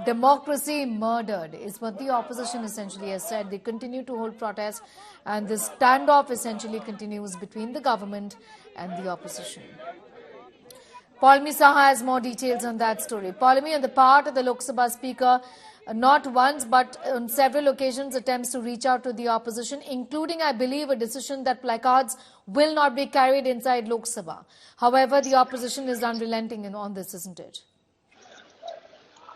democracy murdered, is what the opposition essentially has said. They continue to hold protests, and this standoff essentially continues between the government and the opposition. Paulmi Saha has more details on that story. Paulmi, on the part of the Lok Sabha Speaker, not once but on several occasions attempts to reach out to the opposition, including, I believe, a decision that placards will not be carried inside Lok Sabha. However, the opposition is unrelenting on this, isn't it?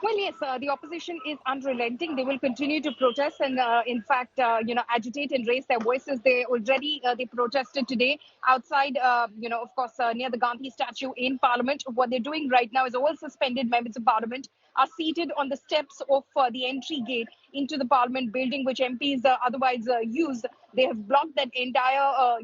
Well, yes, the opposition is unrelenting. They will continue to protest and, in fact, agitate and raise their voices. They already they protested today outside, of course, near the Gandhi statue in Parliament. What they're doing right now is all suspended members of Parliament are seated on the steps of the entry gate into the Parliament building, which MPs otherwise use. They have blocked that entire,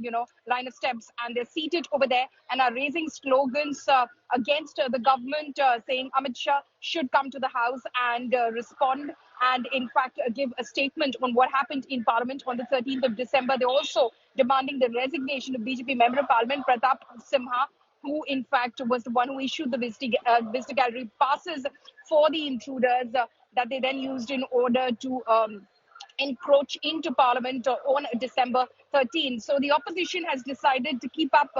line of steps, and they're seated over there and are raising slogans against the government, saying Amit Shah should come to the House and respond and, in fact, give a statement on what happened in Parliament on the 13th of December. They're also demanding the resignation of BJP Member of Parliament Pratap Simha, who, in fact, was the one who issued the visitor gallery passes for the intruders that they then used in order to encroach into Parliament on December 13. So the opposition has decided to keep up,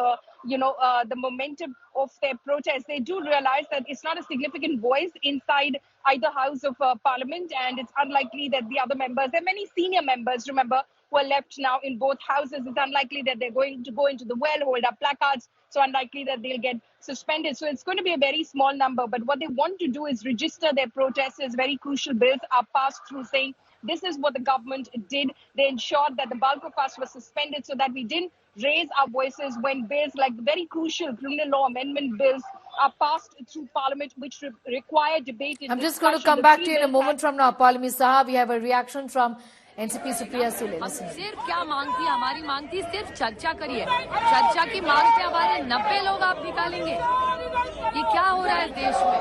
the momentum of their protest. They do realize that it's not a significant voice inside either House of Parliament, and it's unlikely that the other members, there are many senior members, remember, who are left now in both houses. It's unlikely that they're going to go into the well, hold up placards, so unlikely that they'll get suspended. So it's going to be a very small number. But what they want to do is register their protests as very crucial bills are passed through, saying this is what the government did. They ensured that the bulk of us were suspended so that we didn't raise our voices when bills like the very crucial criminal law amendment bills are passed through Parliament, which require debate. I'm just going to come back to you in a moment from now, Paulmi Saha. We have a reaction from NCP Supriya Sule. सिर्फ क्या मांग थी, हमारी मांग थी सिर्फ चर्चा करिए। चर्चा की मांग पे हमारे 90 लोग आप निकालेंगे। ये क्या हो रहा है देश में?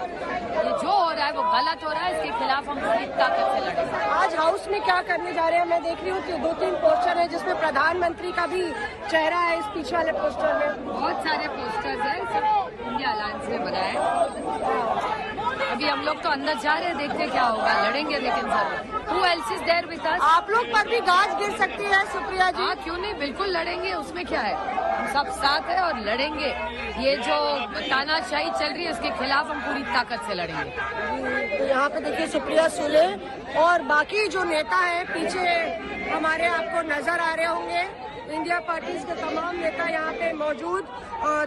ये जो हो रहा है वो गलत हो रहा है। इसके खिलाफ हम पूरी ताकत से लड़ेंगे। आज हाउस में क्या करने जा रहे हैं? मैं देख रही हूँ कि 2-3 पोस्टर है जिसमें प्रधानमंत्री का भी चेहरा है। इस पीछे वाले पोस्टर में बहुत सारे पोस्टर्स हैं, सब इंडिया अलायंस ने बनाए। अभी हम लोग तो अंदर जा रहे हैं, देखते क्या होगा। लड़ेंगे लेकिन जरूर। Who else is there with us? आप लोग पर भी गाज गिर सकती है सुप्रिया जी। हाँ, क्यों नहीं, बिल्कुल लड़ेंगे, उसमें क्या है। हम सब साथ है और लड़ेंगे। ये जो तानाशाही चल रही है इसके खिलाफ हम पूरी ताकत से लड़ेंगे। तो यहाँ पे देखिए सुप्रिया सुले और बाकी जो नेता है पीछे हमारे आपको नजर आ रहे होंगे। इंडिया पार्टीज के तमाम नेता यहाँ पे मौजूद।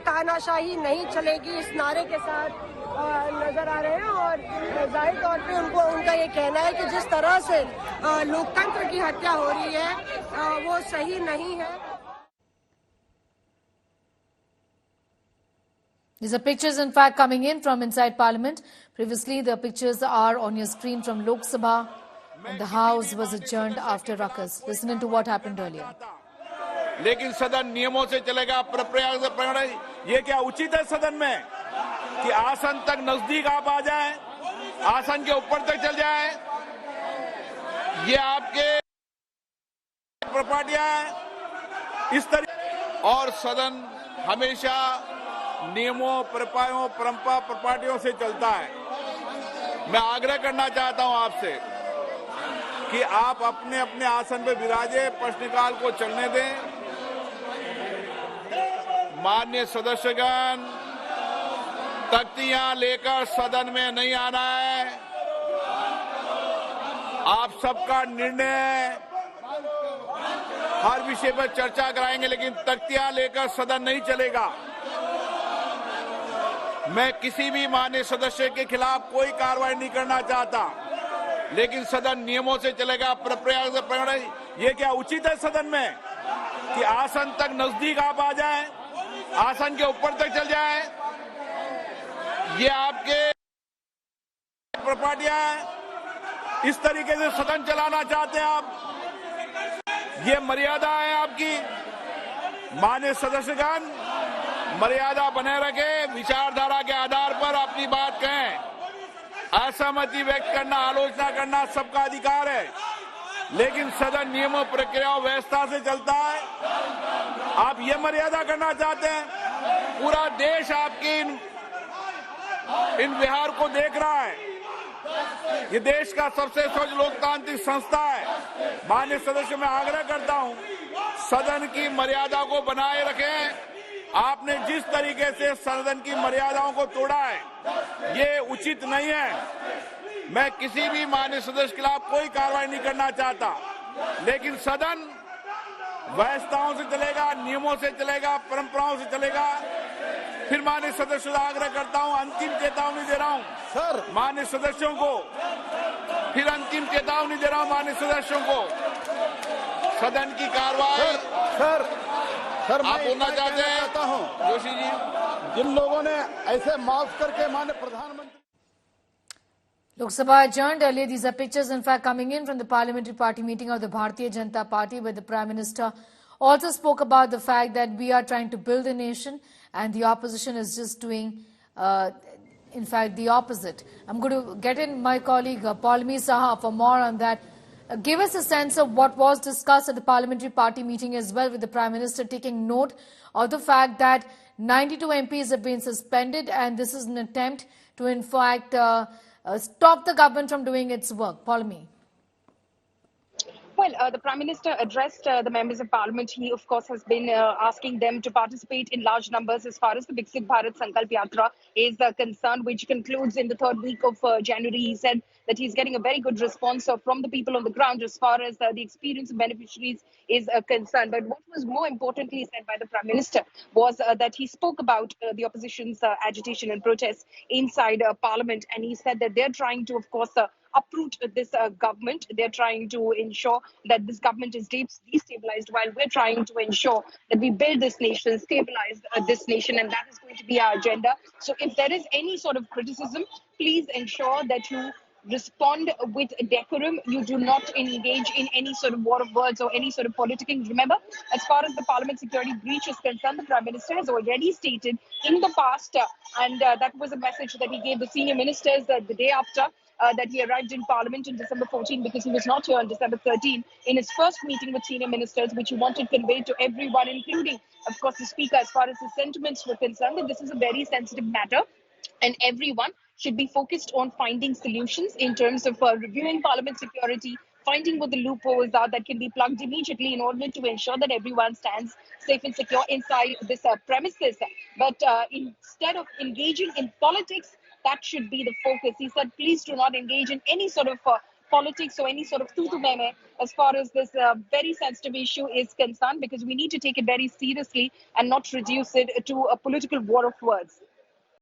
तानाशाही नहीं चलेगी इस नारे के साथ नजर आ रहे हैं और जाहिर तौर पे उनका ये कहना है कि जिस तरह से लोकतंत्र की हत्या हो रही है वो सही नहीं है। These are pictures, in fact, coming in from inside Parliament. Previously, the pictures are on your screen from Lok Sabha, and the House was adjourned after ruckus. Listen to what happened earlier. लेकिन सदन नियमों से चलेगा, प्रयास से प्रणाली। ये क्या उचित है सदन में कि आसन तक नजदीक आप आ जाए, आसन के ऊपर तक चल जाए? ये आपके प्रॉपर्टियां हैं इस तरह। और सदन हमेशा नियमों, प्रॉपर्टियों से चलता है। मैं आग्रह करना चाहता हूं आपसे कि आप अपने अपने आसन पे विराजे, प्रश्नकाल को चलने दें। माननीय सदस्यगण, तख्तियां लेकर सदन में नहीं आना है। आप सबका निर्णय हर विषय पर चर्चा कराएंगे, लेकिन तख्तियां लेकर सदन नहीं चलेगा। मैं किसी भी माननीय सदस्य के खिलाफ कोई कार्रवाई नहीं करना चाहता, लेकिन सदन नियमों से चलेगा, प्रयास से प्रणाली। ये क्या उचित है सदन में कि आसन तक नजदीक आप आ जाए, आसन के ऊपर तक चल जाए? ये आपके प्रॉपर्टियां हैं, इस तरीके से सदन चलाना चाहते हैं आप? ये मर्यादा है आपकी। माननीय सदस्यगण, मर्यादा बनाए रखें, विचारधारा के आधार पर अपनी बात कहें। असहमति व्यक्त करना, आलोचना करना सबका अधिकार है, लेकिन सदन नियमों, प्रक्रिया, व्यवस्था से चलता है। आप ये मर्यादा करना चाहते हैं? पूरा देश आपकी इन व्यवहार को देख रहा है। ये देश का सबसे स्वच्छ लोकतांत्रिक संस्था है। माननीय सदस्य, मैं आग्रह करता हूं, सदन की मर्यादा को बनाए रखें। आपने जिस तरीके से सदन की मर्यादाओं को तोड़ा है, ये उचित नहीं है। मैं किसी भी माननीय सदस्य के खिलाफ कोई कार्रवाई नहीं करना चाहता, लेकिन सदन व्यवस्थाओं से चलेगा, नियमों से चलेगा, परंपराओं से चलेगा। फिर माननीय सदस्यों से आग्रह करता हूं, अंतिम चेतावनी दे रहा हूं सर माननीय सदस्यों को, फिर अंतिम चेतावनी दे रहा हूं माननीय सदस्यों को, सदन की कार्रवाई सर आप बोलना चाहते हैं जोशी जी? जिन लोगों ने ऐसे माफ करके माननीय प्रधानमंत्री Lok Sabha adjourned earlier. These are pictures, in fact, coming in from the parliamentary party meeting of the Bharatiya Janata Party, where the Prime Minister also spoke about the fact that we are trying to build a nation and the opposition is just doing, in fact, the opposite. I'm going to get in my colleague Paulmi Saha for more on that. Give us a sense of what was discussed at the parliamentary party meeting as well, with the Prime Minister taking note of the fact that 92 MPs have been suspended, and this is an attempt to, in fact, stop the government from doing its work. Paulmi. Well, the Prime Minister addressed the members of Parliament. He, of course, has been asking them to participate in large numbers as far as the Viksit Bharat Sankalp Yatra is concerned, which concludes in the third week of January. He said that he's getting a very good response from the people on the ground as far as the experience of beneficiaries is concerned. But what was more importantly said by the Prime Minister was that he spoke about the opposition's agitation and protests inside Parliament. And he said that they're trying to, of course, uproot this government. They're trying to ensure that this government is destabilized, while we're trying to ensure that we build this nation, stabilize this nation, and that is going to be our agenda. So if there is any sort of criticism, please ensure that you respond with decorum. You do not engage in any sort of war of words or any sort of politicking. Remember, as far as the parliament security breach is concerned, the Prime Minister has already stated in the past, and that was a message that he gave the senior ministers the day after that he arrived in Parliament in December 14, because he was not here on December 13 in his first meeting with senior ministers, which he wanted conveyed to everyone, including, of course, the Speaker, as far as his sentiments were concerned, that this is a very sensitive matter and everyone should be focused on finding solutions in terms of reviewing Parliament security, finding what the loopholes are that can be plugged immediately in order to ensure that everyone stands safe and secure inside this premises. But instead of engaging in politics, that should be the focus. He said, please do not engage in any sort of politics or any sort of tutu-meme as far as this very sensitive issue is concerned, because we need to take it very seriously and not reduce it to a political war of words.